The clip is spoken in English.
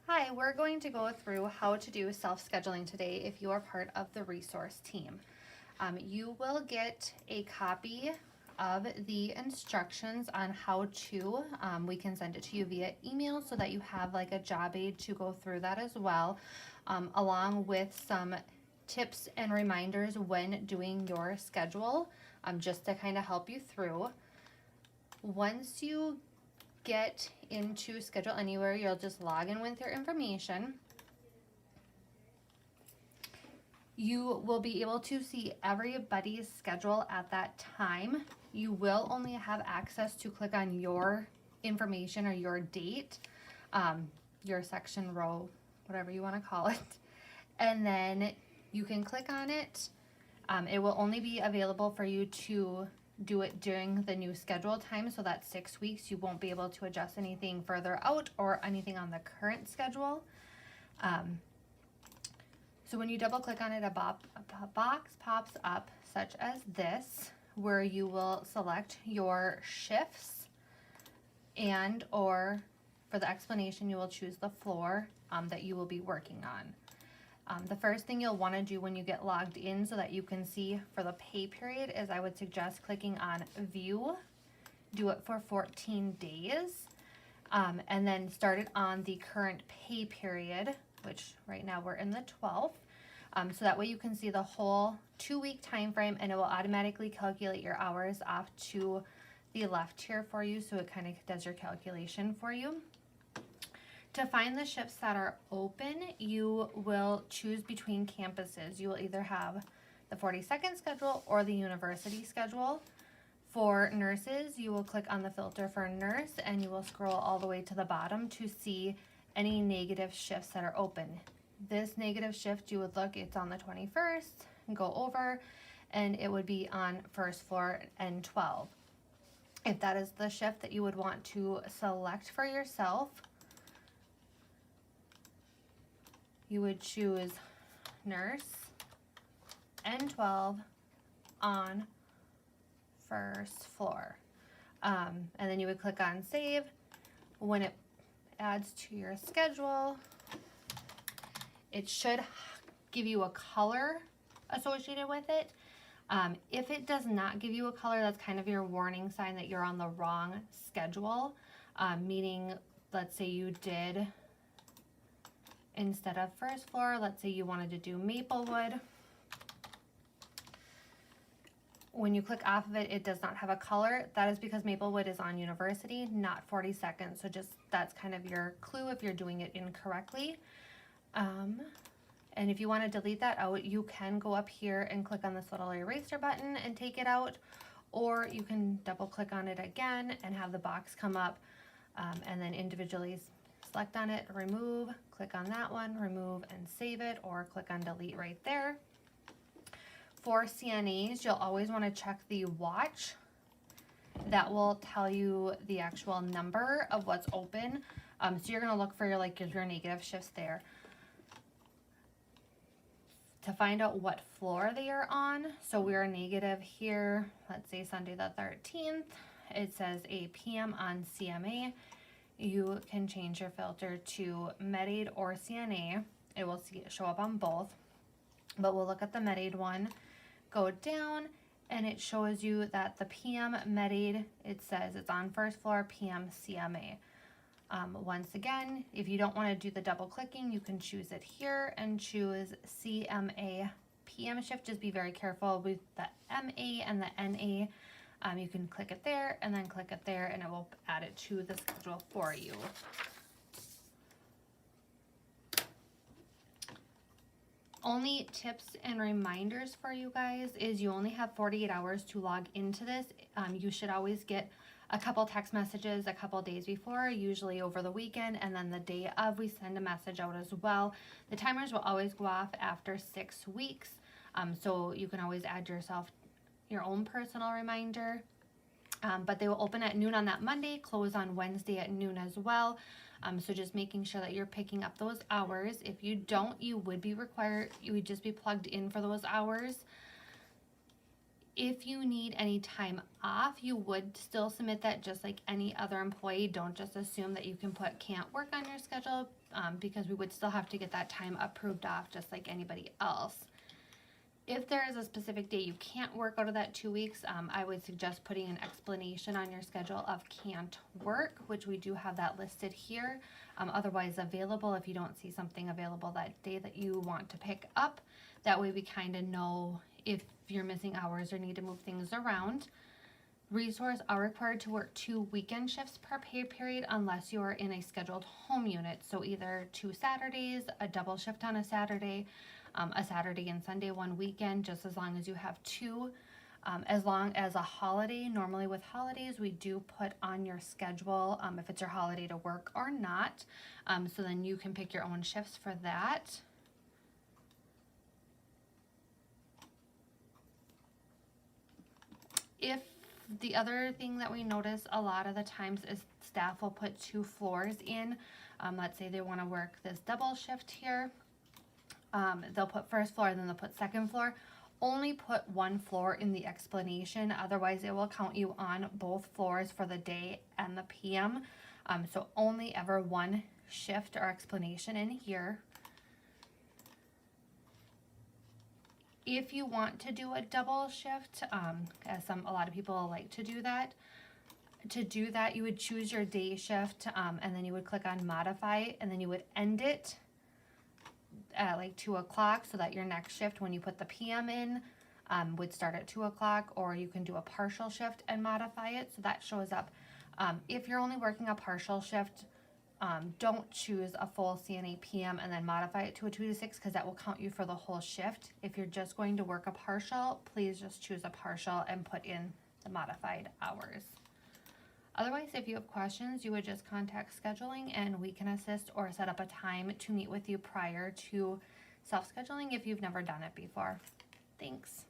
Hi, we're going to go through how to do self-scheduling today if you are part of the resource team. You will get a copy of the instructions on how to. We can send it to you via email so that you have like a job aid to go through that as well, along with some tips and reminders when doing your schedule, just to kind of help you through. Once you get into Schedule Anywhere, you'll just log in with your information. You will be able to see everybody's schedule at that time. You will only have access to click on your information or your date, your section, row, whatever you want to call it. And then you can click on it. It will only be available for you to do it during the new schedule time, so that's 6 weeks. You won't be able to adjust anything further out or anything on the current schedule. So when you double click on it, a box pops up such as this, where you will select your shifts, and or for the explanation, you will choose the floor that you will be working on. The first thing you'll want to do when you get logged in so that you can see for the pay period is I would suggest clicking on view, do it for 14 days, and then start it on the current pay period, which right now we're in the 12th. So that way you can see the whole 2-week time frame, and it will automatically calculate your hours off to the left here for you, so it kind of does your calculation for you. To find the shifts that are open, you will choose between campuses. You will either have the 42nd schedule or the university schedule. For nurses, you will click on the filter for nurse, and you will scroll all the way to the bottom to see any negative shifts that are open. This negative shift, you would look, it's on the 21st, and go over, and it would be on first floor N12. If that is the shift that you would want to select for yourself, you would choose nurse N12 on first floor. And then you would click on save. When it adds to your schedule, it should give you a color associated with it. If it does not give you a color, that's kind of your warning sign that you're on the wrong schedule. Meaning, let's say you did, instead of first floor, let's say you wanted to do Maplewood. When you click off of it, it does not have a color. That is because Maplewood is on university, not 42nd. So just that's kind of your clue if you're doing it incorrectly. And if you want to delete that out, you can go up here and click on this little eraser button and take it out, or you can double click on it again and have the box come up, and then individually select on it, remove, click on that one, remove and save it, or click on delete right there. For CNAs, you'll always want to check the watch. That will tell you the actual number of what's open. So you're going to look for your negative shifts there. To find out what floor they are on, so we are negative here, let's say Sunday the 13th, it says 8 p.m. on CMA. You can change your filter to MedAid or CNA. It will show up on both, but we'll look at the MedAid one, go down, and it shows you that the PM MedAid, it says it's on first floor, PM CMA. Once again, if you don't want to do the double clicking, you can choose it here and choose CMA PM shift. Just be very careful with the MA and the NA. You can click it there and then click it there, and it will add it to the schedule for you. Only tips and reminders for you guys is you only have 48 hours to log into this. You should always get a couple text messages a couple days before, usually over the weekend, and then the day of we send a message out as well. The timers will always go off after 6 weeks, so you can always add yourself your own personal reminder. But they will open at noon on that Monday, close on Wednesday at noon as well. So just making sure that you're picking up those hours. If you don't, you would be required, you would just be plugged in for those hours. If you need any time off, you would still submit that just like any other employee. Don't just assume that you can put can't work on your schedule, because we would still have to get that time approved off just like anybody else. If there is a specific day you can't work out of that 2 weeks, I would suggest putting an explanation on your schedule of can't work, which we do have that listed here. Otherwise available if you don't see something available that day that you want to pick up. That way we kind of know if you're missing hours or need to move things around. Resource are required to work 2 weekend shifts per pay period unless you are in a scheduled home unit. So either 2 Saturdays, a double shift on a Saturday and Sunday, 1 weekend, just as long as you have 2. As long as a holiday, normally with holidays, we do put on your schedule if it's your holiday to work or not. So then you can pick your own shifts for that. If the other thing that we notice a lot of the times is staff will put 2 floors in. Let's say they want to work this double shift here. They'll put first floor and then they'll put second floor. Only put 1 floor in the explanation, otherwise it will count you on both floors for the day and the PM. So only ever 1 shift or explanation in here. If you want to do a double shift, as a lot of people like to do that, you would choose your day shift, and then you would click on modify, and then you would end it at like 2 o'clock, so that your next shift, when you put the PM in, would start at 2 o'clock, or you can do a partial shift and modify it, so that shows up. If you're only working a partial shift, don't choose a full CNA PM and then modify it to a 2 to 6, because that will count you for the whole shift. If you're just going to work a partial, please just choose a partial and put in the modified hours. Otherwise, if you have questions, you would just contact scheduling and we can assist or set up a time to meet with you prior to self-scheduling if you've never done it before. Thanks.